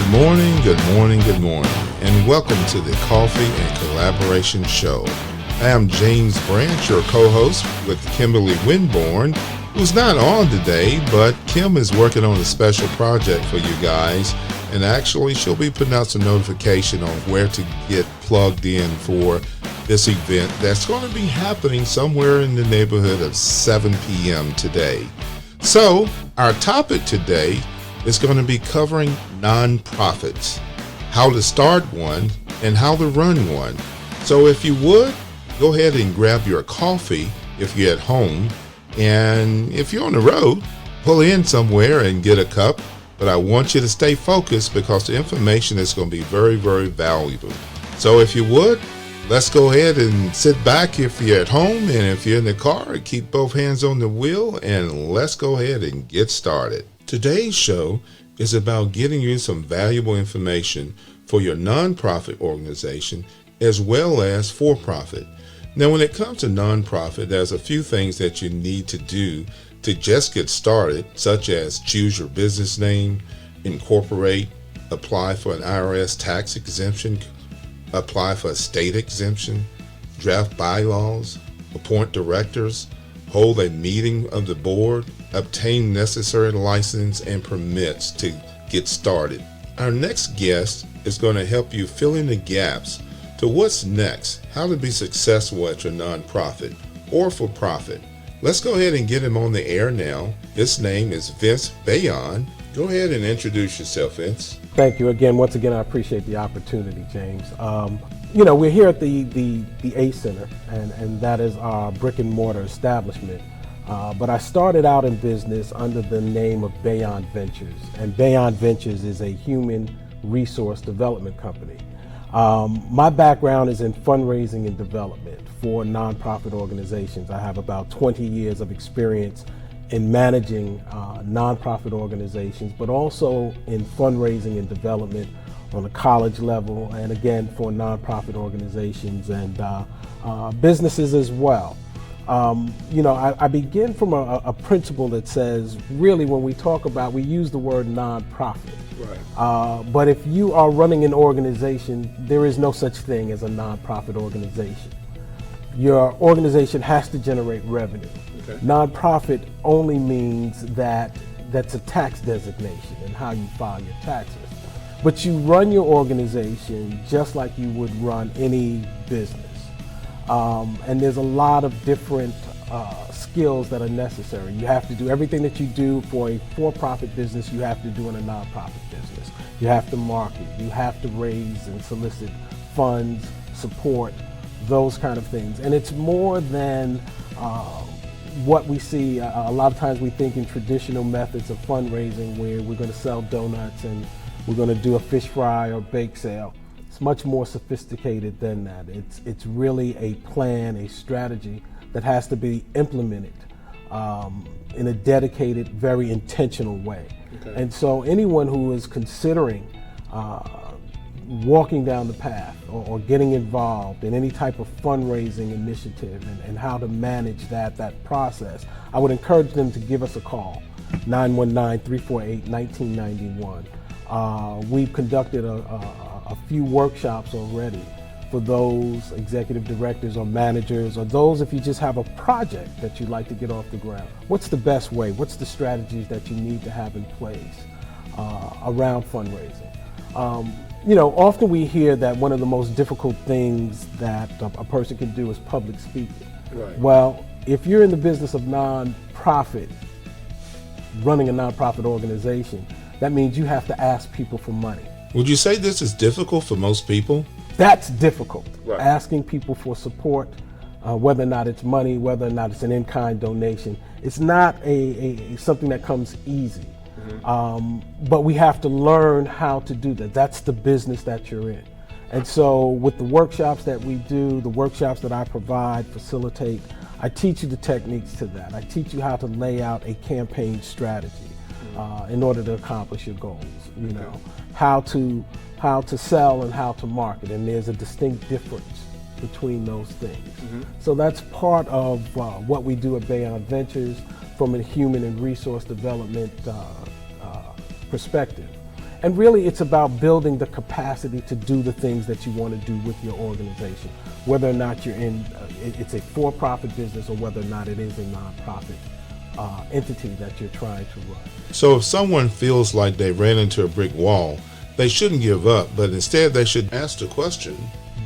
Good morning, and welcome to the Coffee and Collaboration Show. I am James Branch, your co-host with Kimberly Winborn, who's not on today, but Kim is working on a special project for you guys, and actually she'll be putting out some notification on where to get plugged in for this event that's going to be happening somewhere in the neighborhood of 7 p.m. today. So, our topic today is going to be covering nonprofits, how to start one, and how to run one. So if you would, go ahead and grab your coffee if you're at home, and if you're on the road, pull in somewhere and get a cup. But I want you to stay focused because the information is going to be very, very valuable. So if you would, let's go ahead and sit back if you're at home, and if you're in the car, keep both hands on the wheel, and let's go ahead and get started. Today's show is about getting you some valuable information for your nonprofit organization as well as for-profit. Now, when it comes to nonprofit, there's a few things that you need to do to just get started, such as choose your business name, incorporate, apply for an IRS tax exemption, apply for a state exemption, draft bylaws, appoint directors, hold a meeting of the board, obtain necessary license and permits to get started. Our next guest is going to help you fill in the gaps to what's next, how to be successful at your nonprofit or for profit. Let's go ahead and get him on the air now. His name is Bayyan. Go ahead and introduce yourself, Vince. Thank you again. Once again, I appreciate the opportunity, James. We're here at the A Center, and that is our brick and mortar establishment. But I started out in business under the name of Bayyan Ventures, and Bayyan Ventures is a human resource development company. My background is in fundraising and development for nonprofit organizations. I have about 20 years of experience in managing nonprofit organizations, but also in fundraising and development on a college level, and again for nonprofit organizations and businesses as well. I begin from a principle that says, really, when we talk about, we use the word nonprofit. Right. But if you are running an organization, there is no such thing as a nonprofit organization. Your organization has to generate revenue. Okay. Nonprofit only means that's a tax designation and how you file your taxes. But you run your organization just like you would run any business. And there's a lot of different skills that are necessary. You have to do everything that you do for a for-profit business, you have to do in a nonprofit business. You have to market, you have to raise and solicit funds, support, those kind of things. And it's more than what we see. A lot of times we think in traditional methods of fundraising where we're going to sell donuts and we're going to do a fish fry or bake sale. It's much more sophisticated than that. It's really a plan, a strategy that has to be implemented in a dedicated, very intentional way. Okay. And so anyone who is considering walking down the path or getting involved in any type of fundraising initiative and how to manage that process, I would encourage them to give us a call, 919-348-1991. We've conducted a few workshops already for those executive directors or managers, or those if you just have a project that you'd like to get off the ground. What's the best way? What's the strategies that you need to have in place around fundraising? Often we hear that one of the most difficult things that a person can do is public speaking. Right. Well, if you're in the business of nonprofit, running a nonprofit organization, that means you have to ask people for money. Would you say this is difficult for most people? That's difficult. Right. Asking people for support, whether or not it's money, whether or not it's an in-kind donation. It's not something that comes easy. Mm-hmm. But we have to learn how to do that. That's the business that you're in. And so with the workshops that we do, the workshops that I provide, facilitate, I teach you the techniques to that. I teach you how to lay out a campaign strategy in order to accomplish your goals. How to sell and how to market, and there's a distinct difference between those things. Mm-hmm. So that's part of what we do at Bayyan Ventures from a human and resource development perspective. And really it's about building the capacity to do the things that you want to do with your organization, whether or not you're in, it's a for-profit business or whether or not it is a nonprofit entity that you're trying to run. So if someone feels like they ran into a brick wall, they shouldn't give up, but instead they should ask the question,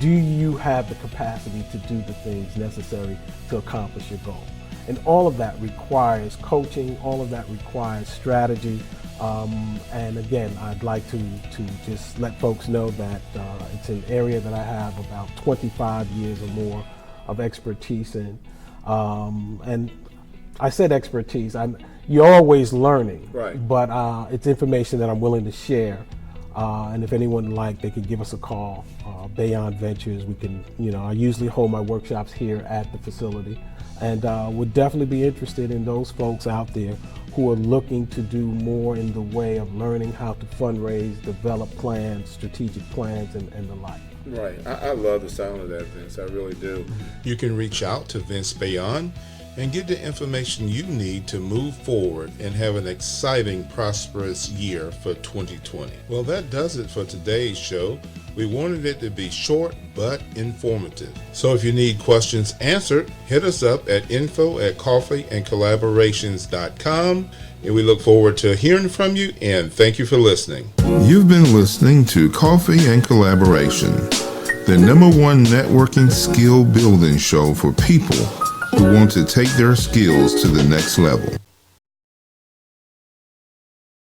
do you have the capacity to do the things necessary to accomplish your goal? And all of that requires coaching, all of that requires strategy. And again, I'd like to just let folks know that it's an area that I have about 25 years or more of expertise in. And I said expertise, you're always learning, right? But it's information that I'm willing to share. And if anyone would like, they could give us a call. Bayyan of Ventures, we can, I usually hold my workshops here at the facility, and would definitely be interested in those folks out there who are looking to do more in the way of learning how to fundraise, develop plans, strategic plans, and the like. Right. I love the sound of that, Vince. I really do. You can reach out to Vince Bayyan and get the information you need to move forward and have an exciting, prosperous year for 2020. Well, that does it for today's show. We wanted it to be short but informative. So if you need questions answered, hit us up at info@coffeeandcollaborations.com, and we look forward to hearing from you, and thank you for listening. You've been listening to Coffee and Collaboration, the #1 networking skill building show for people who want to take their skills to the next level.